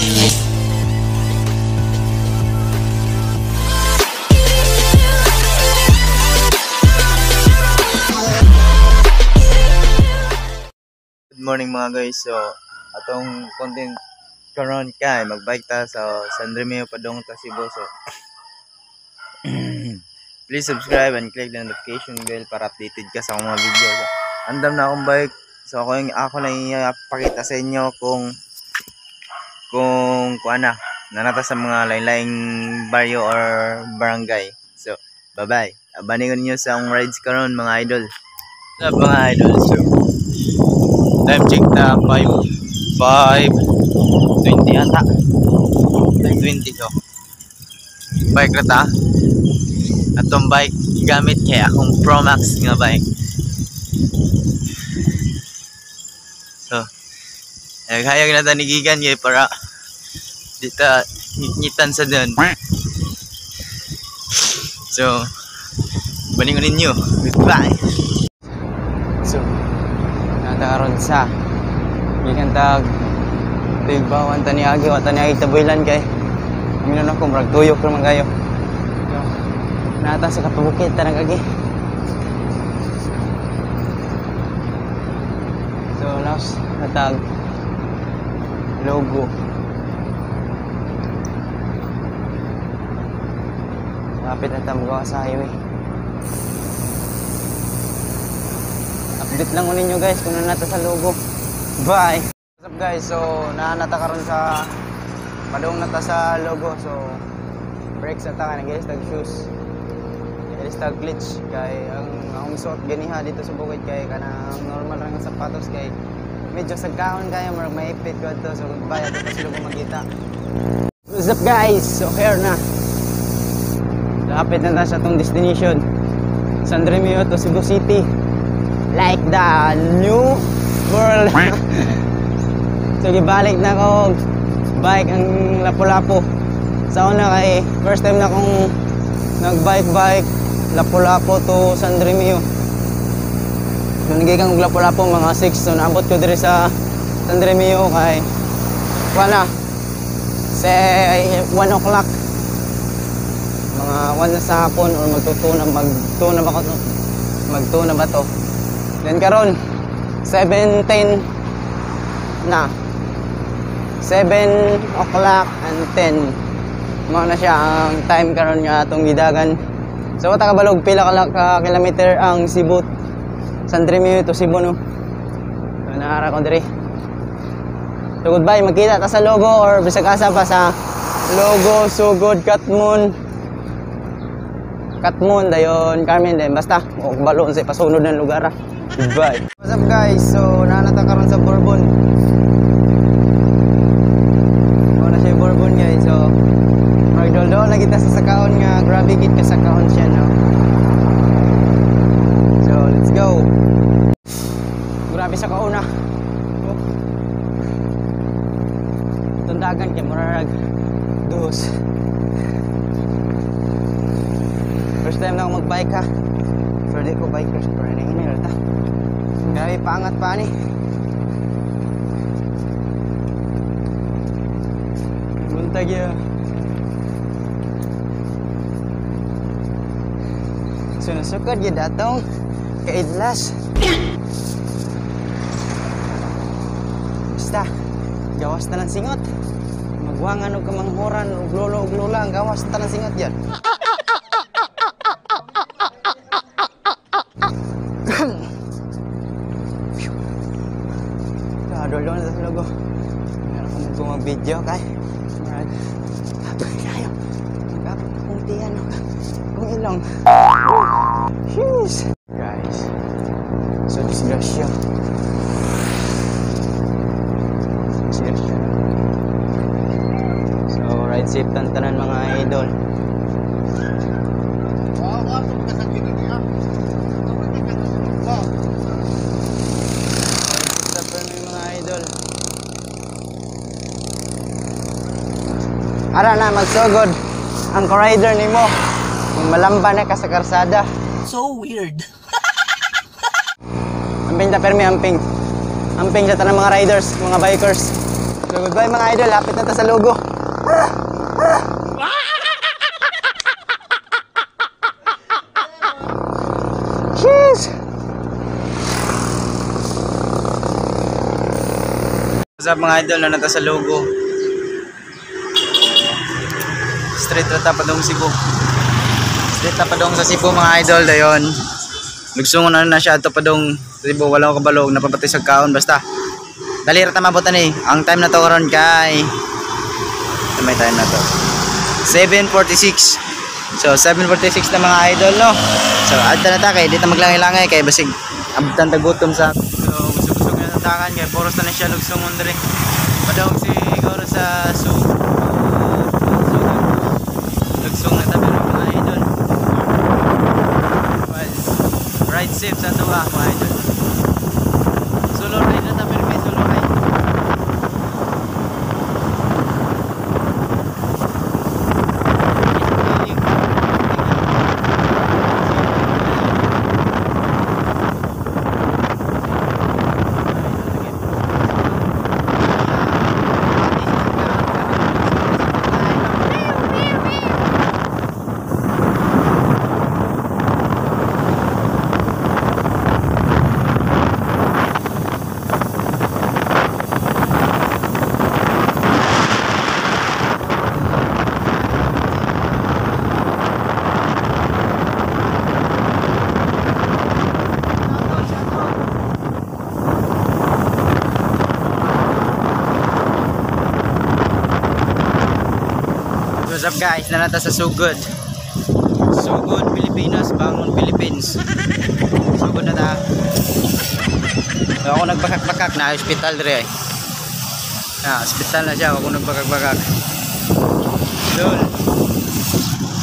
Good morning mga guys. So atong content karon kay magbike ta sa San Remio padong ta Cebu. So please subscribe and click the notification bell para updated ka sa mga video. So, andam na akong bike. So ako na ipakita sa inyo kung kuana nanata sa mga lain-laing baryo or barangay. So bye-bye. Abaningon niyo sa akong rides karon mga idol. Sa mga idol. So time check na 5:20 ata. 5:20 so. Bike na ta. Atong bike gamit kay akong Pro Max nga bike. So, hayag na ta ni Gigan kay para dita ngitan sa doon. So, baningon ninyo. Goodbye. So, nataron sa gikan tag tigbawan tani agi wa tani tabuilan kay minon ako murag tuyok naman kayo. Nata sa kapabukid tanang agi. So last natag logo. Lapit na ta magawa sa highway. Update lang ko ninyo guys kung nanata sa logo. Bye! What's up guys? So nanata karon sa padung nata sa logo. So brakes na ta guys, tag shoes. Guys tag glitch kay ang suot ganiha dito sa bukid kay kanang normal ra nga sapatos kay medyo sagkaon kaya marag maipit ko to. So goodbye ato sa logo makita. What's up guys? So here na. Lapit na ta sa atong destination. San Remio to Cebu City. Like the new world. So gibalik na ko bike ang Lapu-Lapu. Sa una kay first time na akong nagbike Lapu-Lapu to San Remio. Nung nagigang Lapu-Lapu mga 6. So naabot ko diri sa San Remio kay wala say 1 o'clock mga 1 na sa hapon or magtuna ba to. Then karon 7:10 na 7 o'clock and 10 mao na siya ang time karon nga atong gidagan. So wata kabalog pila ka kilometer ang Cebu San Remio to Cebu no. So naara ko diri. So goodbye, magkita ta sa logo or bisag asa pa sa logo Sugod Katmon dayon Carmen din basta balon sa pasunod ng lugar. Goodbye. What's up guys? So nanata karon sa Bourbon. Wala siya Bourbon guys. So magdol-dol lagi ta sa sakaon nga grabe gid ka sakaon siya no. So let's go. Grabe sa kauna. Tundagan kay murag dos. First time na ako magbike ha. Pero di ko bikers pero nanginil ta. Grabe paangat pa ni. Buntag yun. Sunusukod yun datong kaidlas. Basta gawas na lang singot. Magwangan o kamanghuran o glolo-glola ang gawas na lang singot yan. Dolo na sa logo. Meron ko mag-video kay. Kapag tayo. Kapag kung tiyan ako. Kung ilong. Shoes. Guys. So disgrasya. So ride safe tantanan mga idol. Ara na magsugod ang rider nimo. Malamba na ka sa karsada. So weird. Amping ta permi amping. Amping sa tanang mga riders, mga bikers. So goodbye mga idol, lapit na to sa logo. Jeez. What's up mga idol, na sa logo. Street rata padong Cebu. Street na padong sa Cebu mga idol dayon. Lugsungon na siya ato padong Cebu, wala ko kabalog napapatay sa kaon basta. Dali ra ta mabutan eh. Ang time na to karon kay may time na to 7:46. So 7:46 na mga idol no. So adta na ta kay dito maglangay-langay kay basig abtan ta gutom sa. So busog-busog na takan kay poros na siya lugsungon diri. Padong siguro sa lugsong na tabi mga idol. Ride safe sa tuwa mga idol. Solo ride na tabi may solo ride. What's up guys, nanata sa Sugod. Sugod Pilipinas, Bangon Philippines. Sugod na ta. So ako nagbakak-bakak na hospital dire. Hospital na siya, ako nagbakak-bakak. Dol.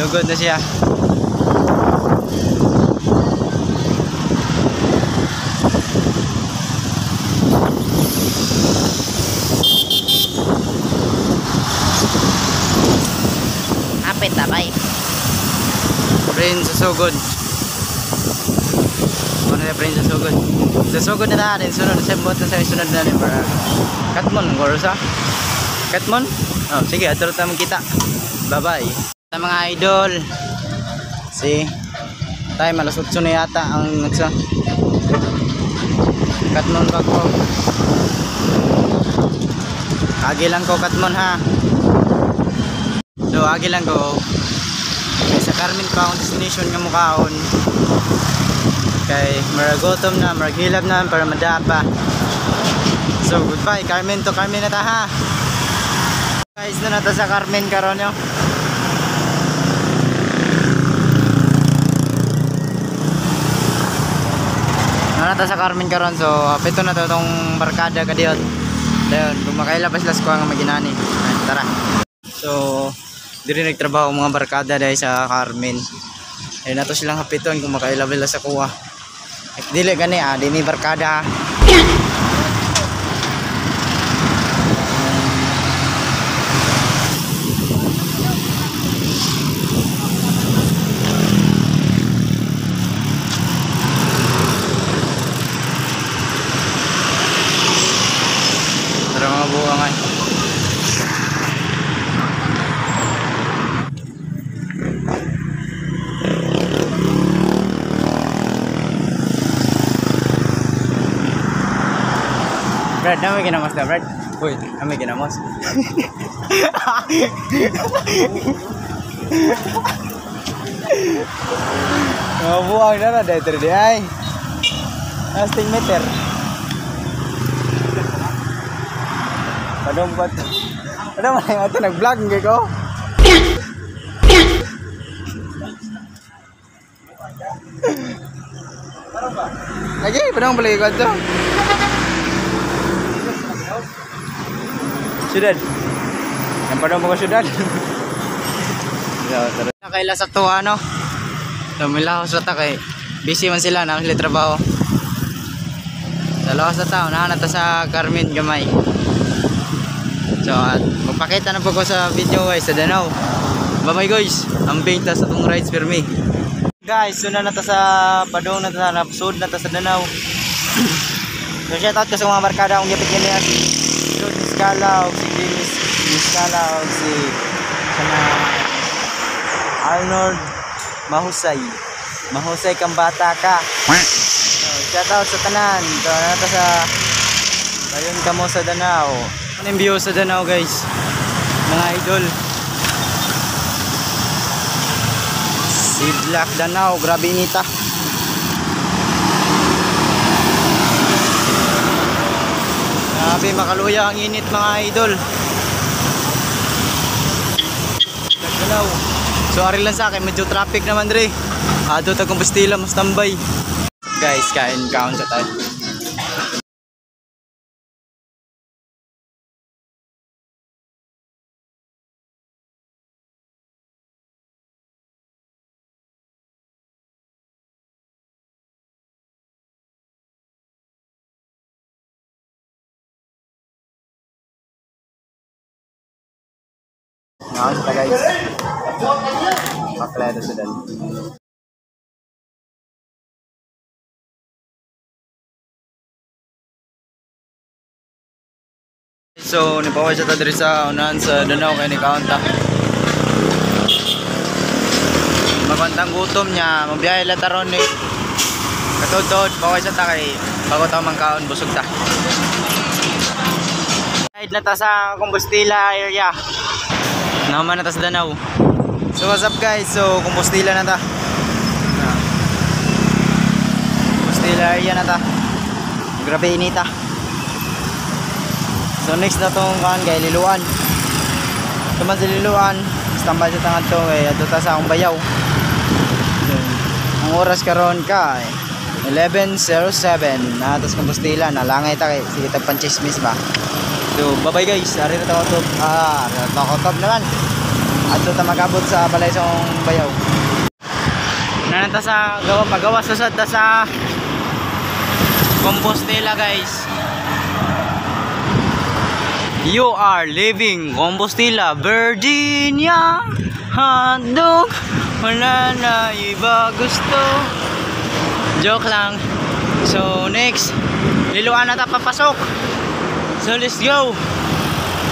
Sugod na siya. Tabay. Friend sa Sugod. Ano na friend sa Sugod? Sa Sugod na natin, sunod sa bot na sa sunod na rin para Katmon, Gorsa. Katmon? Oh, sige, ato tayo kita. Bye-bye. Sa mga idol. See? Tayo malasot na yata ang nagsa. Katmon ba ko? Agi lang ko Katmon ha. So agi lang ko sa Carmen Paong destination nga mukaon kay maragotom na maragilab na para madapa. So goodbye Carmen to Carmen na ta ha guys. Na nata sa Carmen karon yo. Nata sa Carmen karon, so apito na to tong barkada kadiyot dayon kung makailabas las ko nga maginani. Tara. So diri nagtrabaho mga barkada dahil sa Carmen. Ayun na to silang hapiton kung makailabil sa kuha. Dili gani dini barkada. Tara mga buwang ay. Brad, nami ginamos na Brad. Uy, nami ginamos. Mabuang na na dahil di ay. Nasting meter. Padong ba ito? Ano man yung ito nag-vlog nga ko? Lagi, padong balik ko ito. Syudad. Yang pada mo ko syudad. Kaila sa tuwa no. So milaw sa ta kay busy man sila na sila trabaho. Sa lawas sa tao na ta sa Carmen gamay. So magpakita na po ko sa video guys sa Danau. Bye bye guys. Ambing ta sa tong rides for me. Guys, so na ta sa padong na ta na episode na ta sa Danau. So shout out ko sa mga barkada akong gipit niya. Idol Niskala o si Dennis Niskala o si sana Arnold Mahusay kang bata ka. Shout out sa tanan. Ito na to sa Dayon kamo sa Danao. Ano yung view sa Danao guys? Mga idol. Sidlak Danao, grabe inita. Grabe makaluya ang init mga idol. Danao. So ari lang sa akin, medyo traffic naman dre. Ado ta kumpustila mo standby. Guys, kain sa tayo. Ngayon sa guys. Pakla sa dan. So, nipaway siya diri sa unahan sa Danao kay ni kaunta. Magantang gutom niya, magbiyahe la taron ni. Katod-tod, paway siya ta kay bago ta man kaon busog ta. Side na ta sa Compostela area. Naman na ta sa Danao. So what's up guys? So Compostela na ta. Compostela area na ta. Grabe inita. So next na tong kan kay Liloan. Tuman sa Liloan, standby sa tangan to kay adto ta sa akong bayaw. Ang oras karon ka 11:07 na atas Compostela na langay ta kay sige tag panchismis ba. So bye bye guys. Ari na ta to naman. Adto ta magabot sa balay sa akong bayaw. Nananta sa pagawas susod ta sa Compostela guys. You are living Compostela, Virginia. Hotdog, wala na iba gusto. Joke lang. So next, Liloan na ta papasok. So let's go.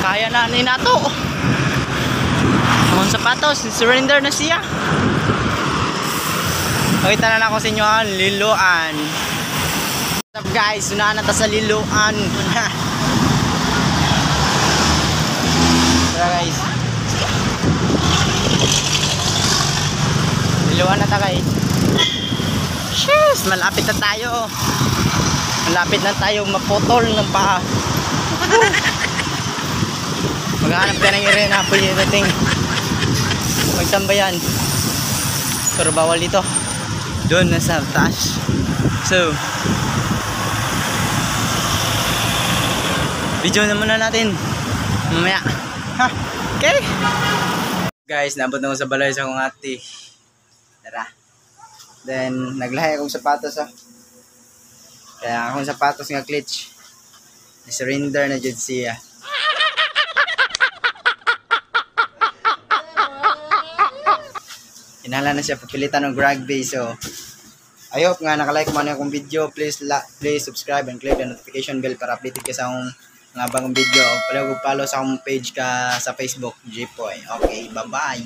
Kaya na ni nato. Ang sapatos, surrender na siya. Pakita na ako sa inyo ang Liloan. What's up guys, unahan na ta sa Liloan. Guys, Liloan na ta guys. Sheesh, malapit na tayo. Malapit na tayo maputol ng paa. Maghanap ka ng i-renapol yung dating magtambayan. Pero bawal dito. Doon na sa taas. So video na muna natin mamaya. Okay guys, nabot na ako sa balay sa akong ate. Tara. Then naglahay akong sapatos kaya akong sapatos nga clutch surrender na jud siya. Hinala na siya papilitan ng rugby. So I hope nga nakalike mo na akong video. Please subscribe and click the notification bell para updated ka sa akong mga bagong video. Follow sa akong page ka sa Facebook, Jipoy. Okay, bye-bye.